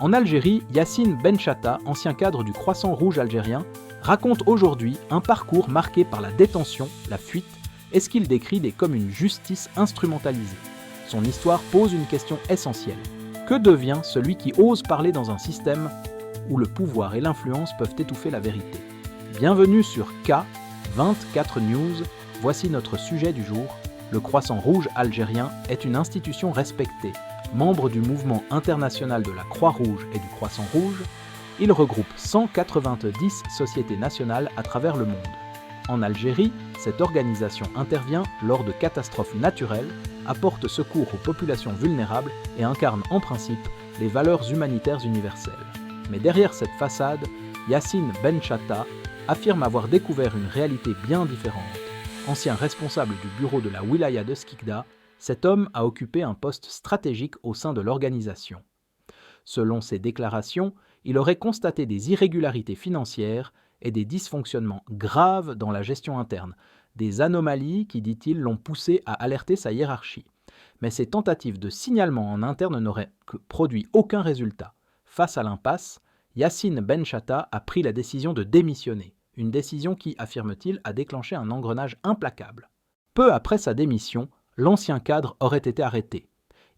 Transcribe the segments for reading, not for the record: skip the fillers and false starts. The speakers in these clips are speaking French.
En Algérie, Yassine Benchatta, ancien cadre du Croissant Rouge algérien, raconte aujourd'hui un parcours marqué par la détention, la fuite et ce qu'il décrit comme une justice instrumentalisée. Son histoire pose une question essentielle. Que devient celui qui ose parler dans un système où le pouvoir et l'influence peuvent étouffer la vérité? Bienvenue sur K24 News, voici notre sujet du jour. Le Croissant Rouge algérien est une institution respectée. Membre du mouvement international de la Croix-Rouge et du Croissant Rouge, il regroupe 190 sociétés nationales à travers le monde. En Algérie, cette organisation intervient lors de catastrophes naturelles, apporte secours aux populations vulnérables et incarne en principe les valeurs humanitaires universelles. Mais derrière cette façade, Yassine Benchatta affirme avoir découvert une réalité bien différente. Ancien responsable du bureau de la wilaya de Skikda, cet homme a occupé un poste stratégique au sein de l'organisation. Selon ses déclarations, il aurait constaté des irrégularités financières et des dysfonctionnements graves dans la gestion interne, des anomalies qui, dit-il, l'ont poussé à alerter sa hiérarchie. Mais ces tentatives de signalement en interne n'auraient produit aucun résultat. Face à l'impasse, Yassine Benchatta a pris la décision de démissionner, une décision qui, affirme-t-il, a déclenché un engrenage implacable. Peu après sa démission, l'ancien cadre aurait été arrêté.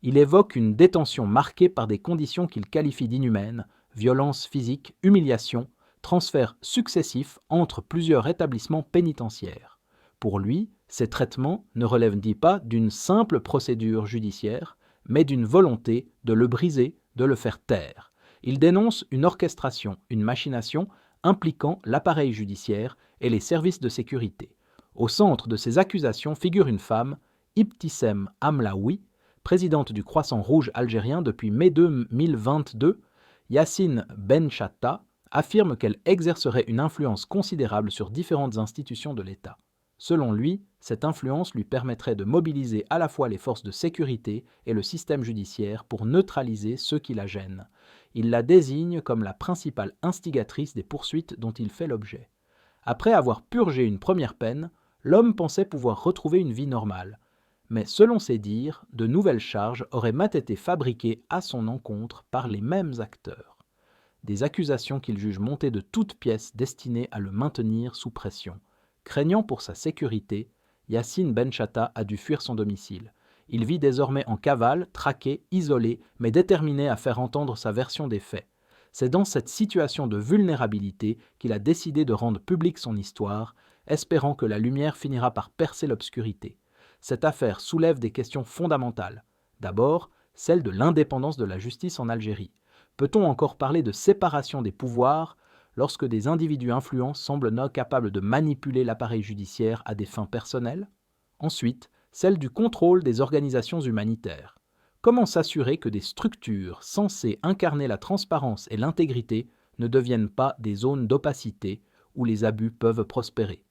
Il évoque une détention marquée par des conditions qu'il qualifie d'inhumaines, violences physiques, humiliations, transferts successifs entre plusieurs établissements pénitentiaires. Pour lui, ces traitements ne relèvent pas d'une simple procédure judiciaire, mais d'une volonté de le briser, de le faire taire. Il dénonce une orchestration, une machination impliquant l'appareil judiciaire et les services de sécurité. Au centre de ces accusations figure une femme, Ibtissem Hamlaoui, présidente du Croissant Rouge algérien depuis mai 2022. Yassine Benchatta affirme qu'elle exercerait une influence considérable sur différentes institutions de l'État. Selon lui, cette influence lui permettrait de mobiliser à la fois les forces de sécurité et le système judiciaire pour neutraliser ceux qui la gênent. Il la désigne comme la principale instigatrice des poursuites dont il fait l'objet. Après avoir purgé une première peine, l'homme pensait pouvoir retrouver une vie normale. Mais selon ses dires, de nouvelles charges auraient été fabriquées à son encontre par les mêmes acteurs. Des accusations qu'il juge montées de toutes pièces destinées à le maintenir sous pression. Craignant pour sa sécurité, Yassine Benchatta a dû fuir son domicile. Il vit désormais en cavale, traqué, isolé, mais déterminé à faire entendre sa version des faits. C'est dans cette situation de vulnérabilité qu'il a décidé de rendre publique son histoire, espérant que la lumière finira par percer l'obscurité. Cette affaire soulève des questions fondamentales. D'abord, celle de l'indépendance de la justice en Algérie. Peut-on encore parler de séparation des pouvoirs lorsque des individus influents semblent non capables de manipuler l'appareil judiciaire à des fins personnelles? Ensuite, celle du contrôle des organisations humanitaires. Comment s'assurer que des structures censées incarner la transparence et l'intégrité ne deviennent pas des zones d'opacité où les abus peuvent prospérer?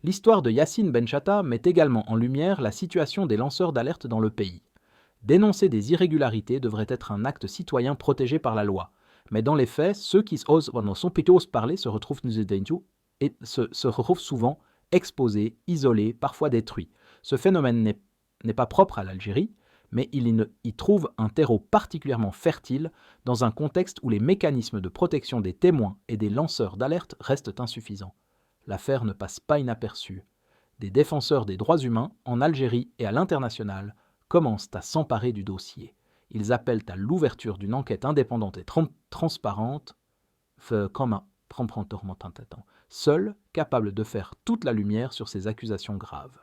L'histoire de Yassine Benchatta met également en lumière la situation des lanceurs d'alerte dans le pays. Dénoncer des irrégularités devrait être un acte citoyen protégé par la loi. Mais dans les faits, ceux qui sont plutôt osent parler se retrouvent souvent exposés, isolés, parfois détruits. Ce phénomène n'est pas propre à l'Algérie, mais il y trouve un terreau particulièrement fertile dans un contexte où les mécanismes de protection des témoins et des lanceurs d'alerte restent insuffisants. L'affaire ne passe pas inaperçue. Des défenseurs des droits humains, en Algérie et à l'international, commencent à s'emparer du dossier. Ils appellent à l'ouverture d'une enquête indépendante et transparente, seule capable de faire toute la lumière sur ces accusations graves.